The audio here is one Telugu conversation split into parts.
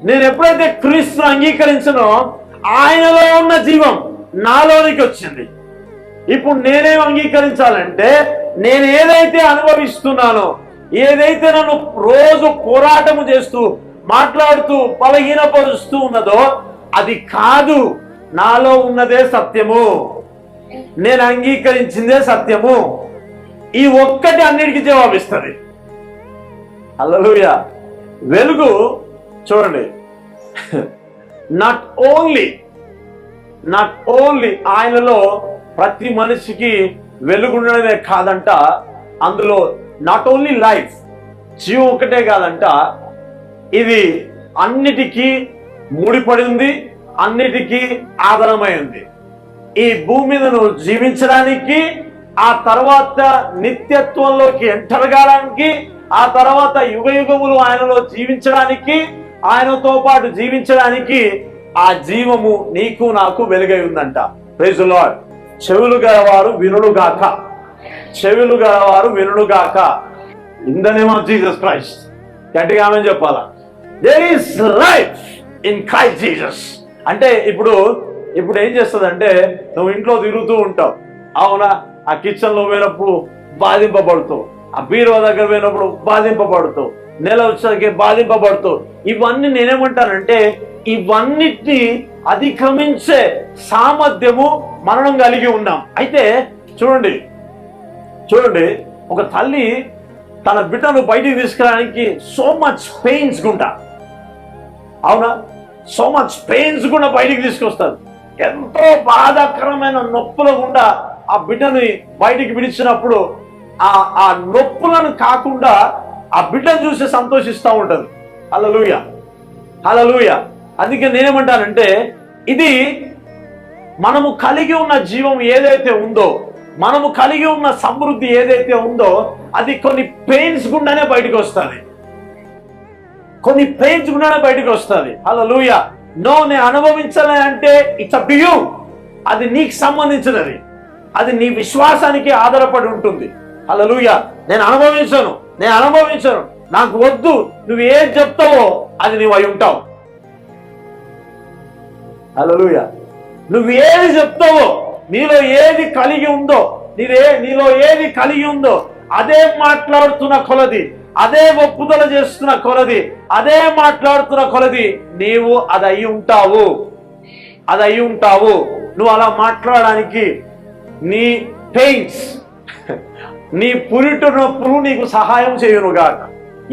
నేను ఎప్పుడైతే క్రీస్తును అంగీకరించనో ఆయనలో ఉన్న జీవం నాలోనికి వచ్చింది. ఇప్పుడు నేనేం అంగీకరించాలంటే, నేను ఏదైతే అనుభవిస్తున్నానో, ఏదైతే నన్ను రోజు పోరాటము చేస్తూ మాట్లాడుతూ బలహీనపరుస్తూ ఉన్నదో అది కాదు, నాలో ఉన్నదే సత్యము, నేను అంగీకరించిందే సత్యము. ఈ ఒక్కటి అన్నిటికీ జవాబిస్తుంది. హల్లెలూయా. వెలుగు చూడండి, నాట్ ఓన్లీ ఆయనలో ప్రతి మనిషికి వెలుగుండడమే కాదంట, అందులో నాట్ ఓన్లీ లైఫ్, జీవం ఒకటే కాదంట, ఇది అన్నిటికీ ముడిపడి ఉంది, అన్నిటికీ ఆధారమై ఉంది. ఈ భూమి మీద నువ్వు జీవించడానికి, ఆ తర్వాత నిత్యత్వంలోకి ఎంటర్ కావడానికి, ఆ తర్వాత యుగ యుగములు ఆయనలో జీవించడానికి, ఆయనతో పాటు జీవించడానికి ఆ జీవము నీకు నాకు వెలుగై ఉందంట. Praise the lord. చెవులు గలవారు వినుడుగాక, చెవులు గలవారు వినుడుగాక. In the name of Jesus Christ. గట్టిగా ఆమేన్ చెప్పాలా? There is life in Christ Jesus. అంటే ఇప్పుడు ఏం చేస్తుందంటే, నువ్వు ఇంట్లో తిరుగుతూ ఉంటావు, అవునా? ఆ కిచెన్ లో పోయినప్పుడు బాధింపబడుతావు, ఆ బీరువా దగ్గర పోయినప్పుడు బాధింపబడుతావు, నెల వచ్చేసరికి బాధింపబడుతావు. ఇవన్నీ నేనేమంటానంటే, ఇవన్నిటిని అధిగమించే సామర్థ్యము మనం కలిగి ఉన్నాం. అయితే చూడండి, ఒక తల్లి తన బిడ్డను బయటికి తీసుకురావడానికి సో మచ్ పెయిన్స్ గుండా, అవునా, సో మచ్ పెయిన్స్ గుండా బయటికి తీసుకొస్తారు. ఎంతో బాధాకరమైన నొప్పుల గుండా ఆ బిడ్డని బయటికి విడిచినప్పుడు ఆ నొప్పులను కాకుండా ఆ బిడ్డను చూసి సంతోషిస్తూ ఉంటుంది. హల్లెలూయా, హల్లెలూయా. అందుకే నేనేమంటానంటే, ఇది మనము కలిగి ఉన్న జీవం ఏదైతే ఉందో, మనము కలిగి ఉన్న సమృద్ధి ఏదైతే ఉందో, అది కొన్ని పెయిన్స్ గుండానే బయటకు వస్తుంది, కొన్ని పెయిన్స్ గుండానే బయటకు వస్తుంది. హల్లెలూయా. నేను అనుభవించాలి అంటే ఇట్స్ అప్ టు యు. అది నీకు సంబంధించినది, అది నీ విశ్వాసానికి ఆధారపడి ఉంటుంది. హల్లెలూయా. నేను అనుభవించను, నాకు వద్దు, నువ్వు ఏది చెప్తావో అది నువ్వు అయి ఉంటావు. హల్లెలూయా. నువ్వు ఏది చెప్తావో, నీలో ఏది కలిగి ఉందో, నీలో ఏది కలిగి ఉందో అదే మాట్లాడుతున్న కొలది, అదే ఒప్పుదల చేస్తున్న కొలది, అదే మాట్లాడుతున్న కొలది నీవు అది అయి ఉంటావు. నువ్వు అలా మాట్లాడడానికి నీ పెయిన్స్, నీ పురిటి నొప్పులు నీకు సహాయం చేయును గాక.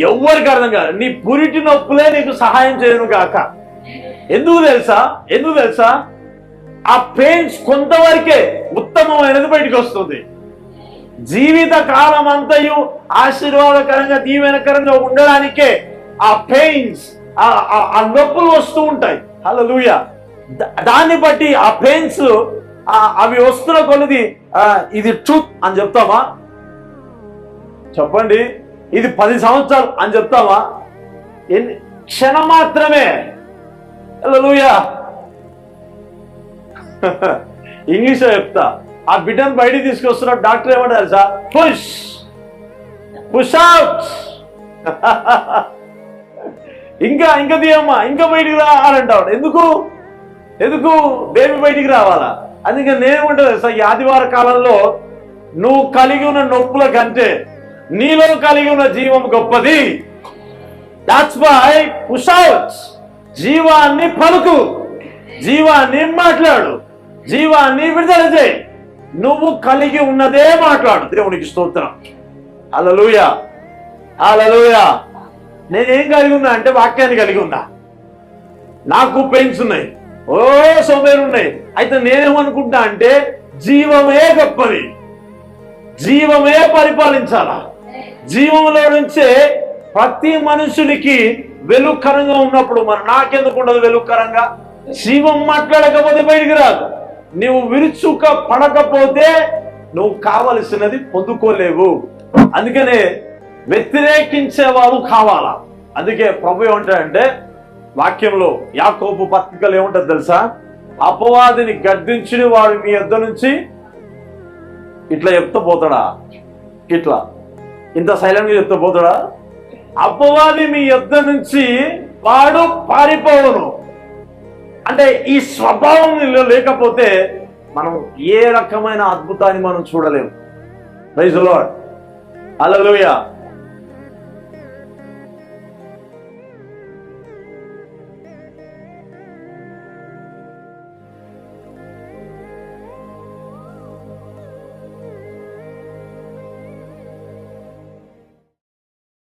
ఎవ్వరికి అర్థం కాదు, నీ పురిటి నొప్పులే నీకు సహాయం చేయును గాక. ఎందుకు తెలుసా? ఆ పెయిన్స్ కొంతవరకే ఉత్తమమైనది బయటకు వస్తుంది. జీవిత కాలం అంతయు ఆశీర్వాదకరంగా దీవెనకరంగా ఉండడానికే ఆ పెయిన్స్, ఆ నొప్పులు వస్తూ ఉంటాయి. హల్లెలూయా. దాన్ని బట్టి ఆ పెయిన్స్ అవి వస్తున్న కొలది ఇది ట్రూత్ అని చెప్తామా? చెప్పండి. ఇది 10 సంవత్సరాలు అని చెప్తామా? క్షణం మాత్రమే. హల్లెలూయా. ఇంగ్లీష్ లో చెప్తా. ఆ బిడ్డను బయటికి తీసుకొస్తున్న డాక్టర్ ఏమంటారు తెలుసా? Push out. ఇంకా తీయమ్మా, ఇంకా బయటికి రా అని అంటాడు. ఎందుకు బేబీ బయటికి రావాలా? అందుకే నేనేమంటా తెలుసా, ఈ ఆదివార కాలంలో నువ్వు కలిగి ఉన్న నొప్పుల కంటే నీలో కలిగి ఉన్న జీవం గొప్పది. That's why push out. జీవాన్ని పలుకు, జీవాన్ని మాట్లాడు, జీవాన్ని విడుదల చేయి. నువ్వు కలిగి ఉన్నదే మాట్లాడు. దేవునికి స్తోత్రం. హల్లెలూయా, హల్లెలూయా. నేనేం కలిగి ఉన్నా అంటే వాక్యాన్ని కలిగి ఉన్నా. నాకు పెయిన్స్ ఉన్నాయి, సోమేరు ఉన్నాయి. అయితే నేనేమనుకుంటా అంటే జీవమే గొప్పది, జీవమే పరిపాలించాలా. జీవంలో నుంచే ప్రతి మనుషునికి వెలుగుకరంగా ఉన్నప్పుడు మరి నాకెందుకు ఉండదు వెలుగుకరంగా? జీవం మాట్లాడకపోతే బయటికి రాదు. నువ్వు విరుచుక పడకపోతే నువ్వు కావలసినది పొందుకోలేవు. అందుకనే వ్యతిరేకించేవారు కావాలా. అందుకే ప్రభు ఏమంటాడంటే వాక్యంలో, యాకోబు పత్రికలు ఏముంటుంది తెలుసా? అపవాదిని గద్దించిన వాడు మీ యొద్ద నుంచి ఇట్లా చెప్తూ పోతాడా? ఇంత సైలెంట్ గా చెప్తూ పోతాడా? అపవాది మీ యొద్ద నుంచి వాడు పారిపోవును. అంటే ఈ స్వభావం నీలో లేకపోతే మనం ఏ రకమైన అద్భుతాన్ని మనం చూడలేము. Praise the Lord. హల్లెలూయా.